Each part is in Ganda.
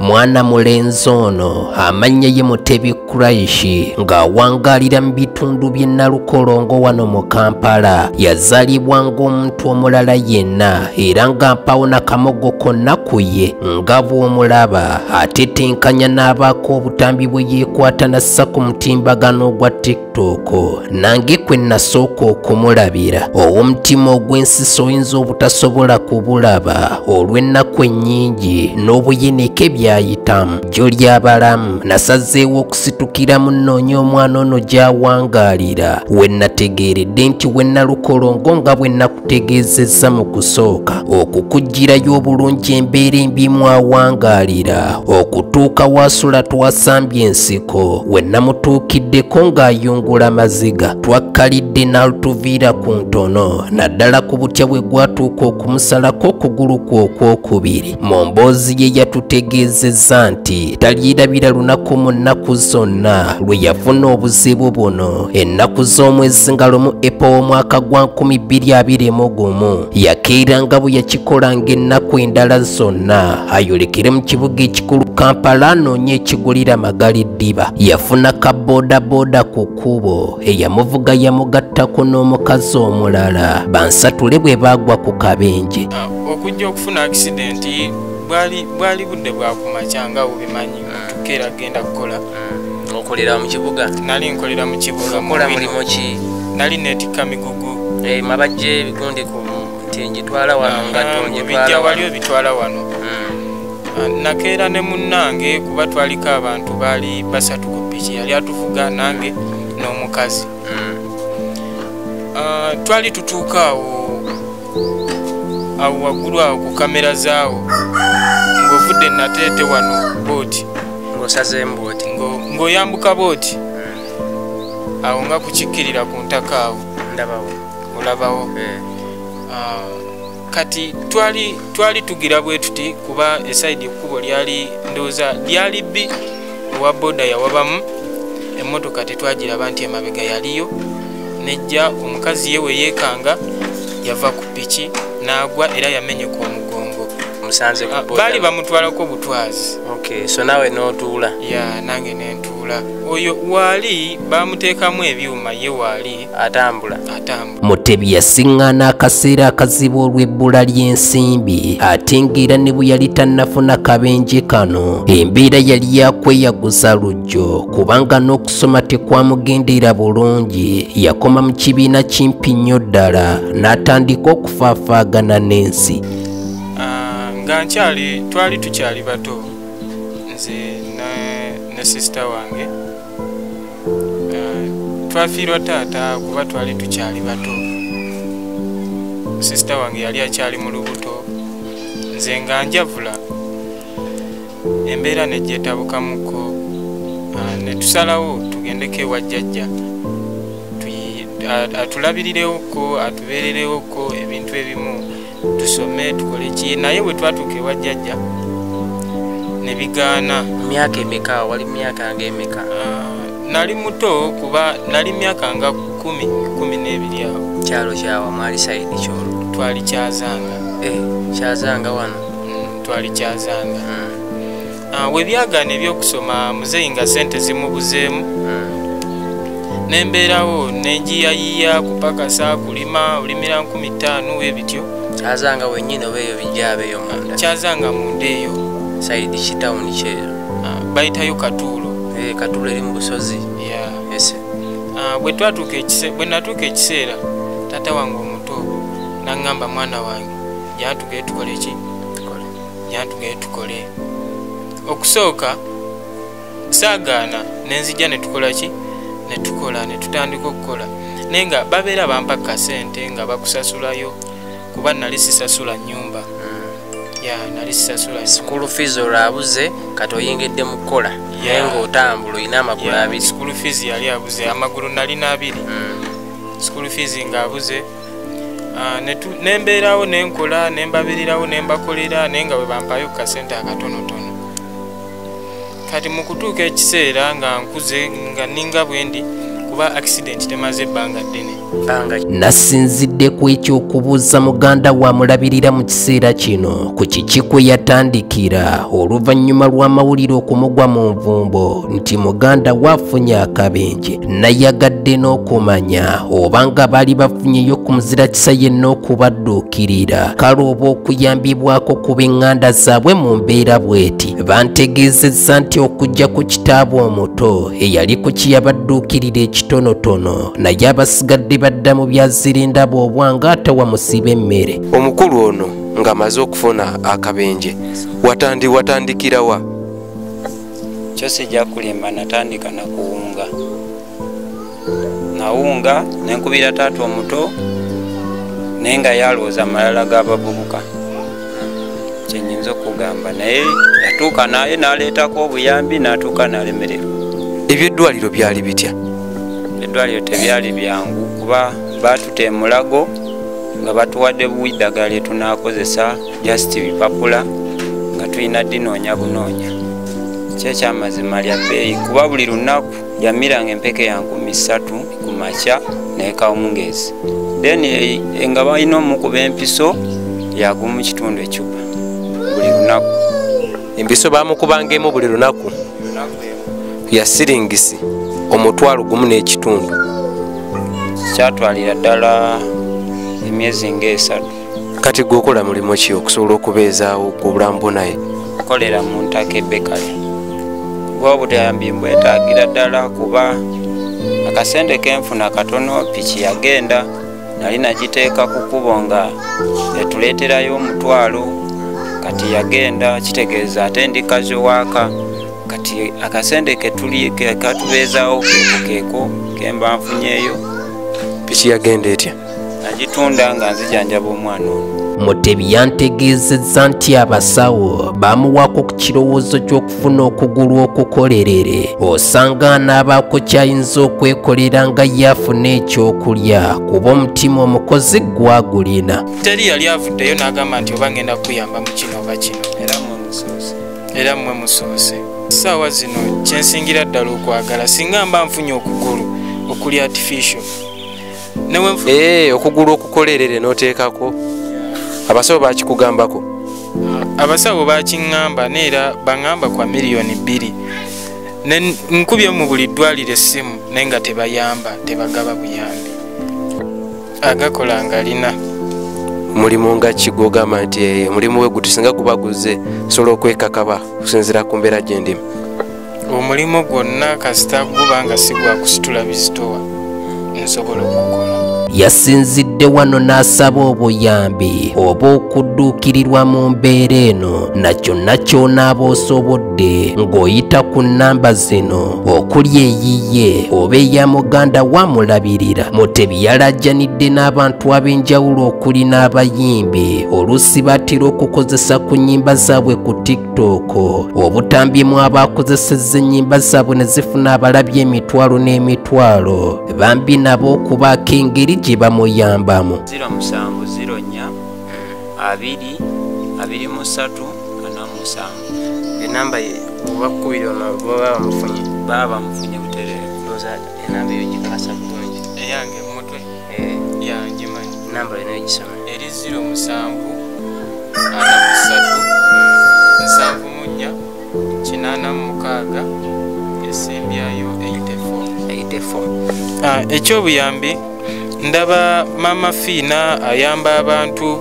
omwana mulenzi ono amanya ye Mutebi Kraishi ng'awangalira mu bitundu by'e Nalukolongo wano mu Kampala. Yazaalibwa ng'omuntu omulala yenna era ng'ampawo n'akamogo konna ku ye nga bw'omulaba atetenkanya n'abaako obutambi bwe yeekwata nassa ku mutimbagano gwa TikTok. Nange kwe nasooka okumulabira ow'omutima ogw'ensisi oyinza obutasobola kubulaba olw'ennaku ennyingi n'obuyeneke by'ayitamu jjo ly'abalamu. Nasazeewo okusitukira mu nnoonya omwana ono gy'awangaalira we nategeeredde nti we Nalukolongo nga bwe nakutegeezezza mu kusooka okukuggyirayo obulungi embeera embi mw'awangaalira okutuuka wasula twasambye ensiko we namutuukiddeko ng'ayungula maziga. Twakkalidde n'alutuviira ku ntono naddala ku butya bwe gwatuuka okumusalako okugulu kwe okwokubiri. Mu mboozi ye yatutegeezezza nti talyirabira lunaku mu nnaku zonna lwe yafuna obuzibu buno. Ennaku z'omwezi nga lumu April omwaka gwa 2021 yakeeranga bwe yakikolanga ennaku endala zonna ayolekere mu kibuga ekikulu Kampala anoonye ekigulira Magaliddiba. Yafuna ka bodaboda ku kkubo eyamuvuga yamugattako n'omukazi omulala bansatule bwe baagwa ku kabenje. Okujja okufuna accident bwali budde bwa kumakya nga obimanyi tukeera genda kukola. Okolera mu kibuga? Nali nkolera mu kibuga. Okola mulimo ki? Nali neetikka migugu. Mabajje ebigundi ku ntingi twala wano nga tonje bijja wali obitwala wano. Nakeera ne munnange kuba twaliko abantu baali basatu ku ppiki yali atuvuga nange n'omukazi. Twali tutuuka awo waggulu awo ku kamera zaawo ng'ovudde nateete wano booti ng'osaze mbooti ng'oyambuka booti awo nga kukikkirira ku ntaka awo olabawo. Kati twali tugira bwe tuti kuba esayidi ekkubo lyali ndowooza lyali bbi owa boda yawabamu emmotoka tetwagiraba nti emabega yaliyo nejja omukazi ye we yeekanga yava ku ppiki n'agwa era yamenyeka omugongo. Musanze ku boda baali bamutwalako butwazi. Okay, so nawe n'otuula? Ya nange n'entuula. Oyo waali bamuteekamu ebyuma ye waali atambula. Mutebi yasiŋŋaana akaseera akazibu olw'ebbula ly'ensimbi ate ng'era ne bwe yali tannafuna kabenje kano embeera yali yakweyaguza lujjo kubanga n'okusoma tekwamugendera bulungi. Yakoma mu kibiina kimpi nnyo ddala n'atandika okufaafaagana n'ensi. Nga twali tukyali bato nze ne sister wange twafiirwa taata kuba twali tukyali bato. Sister wange yali akyali mu lubuto nze nga njavula embeera nejjeetabukamuko ne tusalawo tugendeko ewa jjajja atulabirirewoko atubeererewoko ebintu ebimu tusome tukole ki naye bwe twatuuka ewa jjajja ne bigaana. Myaka emeka? Wali myaka ng'emeka? Nali muto kuba nali myaka nga 12 awo. Kyalo kyawa mwali sayidi kyolo? Twali Kyazanga. Kyazanga wano? Twali Kyazanga. We byagaana ebyokusoma muzeeyi nga sente zimubuzeemu nembeerawo nenjiyayiya kupakasa kulima olimira 15 webityo. Kyazanga wennyini oba eyo bijja eyo munda? Kyazanga munda eyo. Sayidi kitawuni kyeyo? Bayitayo Katuulo. Katuulo eri mu busozi? Yes. Bwe natuuka ekiseera taata wange omuto n'aŋŋamba mwana wange jantugeye tukole ki? Jantugeye tukole. Okusooka saagaana nenzijja ne tukola ki? Ne tukola ne tutandika okukola naye nga babeera bampa kasente nga bakusasulayo kuba nali sisasula nnyumba. Nali sisasula school fees olwabuze kati oyingidde mu kukola naye ng'otambula olina amagulu abiri. School fees yali abuze amagulu nalina abiri. School fees ng'abuze nembeerawo nenkola nembabirirawo nembakolera naye nga bwe bampayo kasente akatonotono. Kati mu kutuuka ekiseera nga nkuze nga ninga bwendi kuba accident temaze ebbanga ddene. Nasinzidde ku ekyokubuuza muganda wamulabirira mu kiseera kino ku kiki kwe yatandikira oluvannyuma lw'amawulire okumugwa mu nvumbo nti muganda waafunye akabenje. Nayagadde n'okumanya obanga baali bafunyeyo ku muzira kisa yenna okubadduukirira kale oba okuyambibwako kuba eŋŋanda zaabwe mu mbeera bw'eti. Bantegeezezza nti okujja ku kitaabwe omuto eyali ku kiyabadduukirira ekitonotono naye abasigadde badda mu byazirinda bw'obwanga atawamusiba emmere. Omukulu ono ng'amaze okufuna akabenje watandikira wa? Kyo sijja kulimba, natandika na kuwunga. Nawunga nenkubira taata omuto naye nga yalowooza amalala g'abavubuka. Kyenyinza okugamba naye yatuuka naye n'aleetako obuyambi n'atuuka n'alemererwa. Eby'eddwaliro byali bitya? Eddwaliro tebyali byangu kuba baatuta emulago nga batuwadde buwiddaga lye tunaakozesa just bipapula nga tulina dinoonya bunoonya. Kyekyamazima lya bbeeyi kuba buli lunaku yamiranga empeke ya 3,000 ku makya n'ekawungeezi. Then nga balina omukuba empiso yagumu kitundu ekyupa buli lunaku. Empiso baamukubangemu buli lunaku ya siringisi 1,500. Kyatwalira ddala emyezi nga3. Kati gwokola mulimu ki okusobola okubeezaawo ku bulamu naye? Kolera mu ntaka ebbekale bw'obutayambi mbwetaagira ddala kuba akasente kenfuna katono piki yagenda nali nagiteeka ku kkubo nga etuleeterayo 1,000 kati yagenda kitegeeza ate ndi kazi waaka kati akasente katubeezaawo keeko kemba nfunyeeyo. Piki yagenda etya? Nagitunda nga nzijanjaba omwana ono. Mutebi yantegeezezza nti abasawo bamuwaako ku kirowoozo ky'okufuna okugulu okukolerere osanga anaabaako kyayinza okwekolera nga yaafuna ekyokulya kuba omutima omukozi gwagulina. Teri yali avuddeyo n'agamba nti oba ngenda kuyamba mu kino oba kino. Era mmwe musoose. Ssaawa zino kyensingira ddala okwagala singa mba nfunye okugulu okuli artificial. Okugulu okukolerere n'oteekako. Abasawo bakikugambako? Abasawo bakiŋŋamba neera baŋŋamba kwa $2,000,000. Nkubye mu buli ddwaliro essimu naye nga tebayamba, tebagaba buyambi. Agakola ngalina. Mulimu nga kigogamba nti mulimu we gutusinga gubaguze sobola okwekakaba kusinziira ku mbeera gye ndimu? Omulimu gwonna kasita guba nga si gwa kusitula bizitowa nsobola okukola. Yasinzidde wano n'asaba obuyambi oba okudduukirirwa mu mbeera eno na ky'onaaba osobodde ng'oyita ku nnamba zino okuli eyiye oba eya muganda wamulabirira. Mutebi yalajjanidde n'abantu ab'enjawulo okuli n'abayimbi oluusi batera okukozesa ku nnyimba zaabwe ku TikTok obutambimu abakozesezza ennyimba zaabwe ne zifuna abalabye emitwalo n'emitwalo bambi nabo okubaako engeri gye bamuyambamu. 0704 2 23 47 enamba ye obakubira baba bamufunye buterere enamba eyo gikasa bulungi eyange mutwe yangimanyi namba yo nayo gisoma eri 07 43 74 86 esembyayo 84. Ekyobuyambi ndaba Mama Fina ayamba abantu.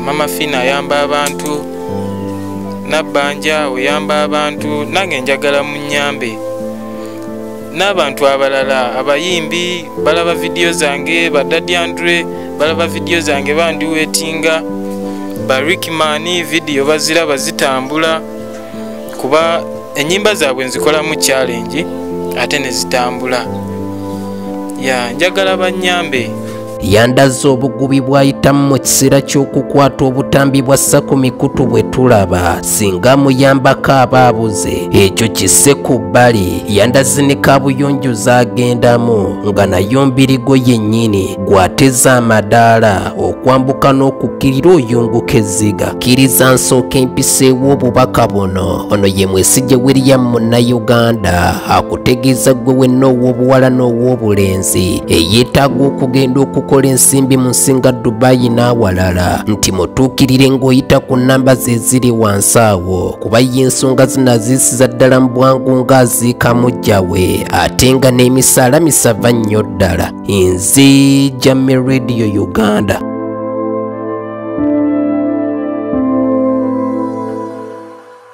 Mama Fina ayamba abantu. Nabbanja oyamba abantu. Nange njagala munnyambe. N'abantu abalala abayimbi balaba video zange, Badaddy Andre balaba video zange bandi wetinga. Barikimani video baziraba zitambula kuba ennyimba zaabwe nzikola mu challenge ate ne zitambula. Njagala bannyambe. Yandaze obugubi bw'ayitamu mu kiseera ky'okukwata obutambi bwa ssako mikutu bwe tulaba singa muyambako abaabuze ekyo kisse ku bbali. Yandaze ne kaabuyonjo z'agendamu nga nayo mbirigo yennyini gw'ateza amadaala okwambuka n'okukkirira oyunguka ezziga. Kkiriza nsooka empiseewo obubaka buno. Ono ye Mwesigye William Munnayuganda akutegeeza ggwe wenna ow'obuwala n'ow'obulenzi eyeetaaga okugenda okukola ensimbi mu nsi nga Dubai n'awalala nti mutuukirire ng'oyita ku nnamba ze ziri wansi awo, kuba ye ensonga zino aziisiza ddala mu bwangu ng'aziika mujjawe ate nga n'emisaala misava nnyo ddala. Nze Jammeh Radio Uganda.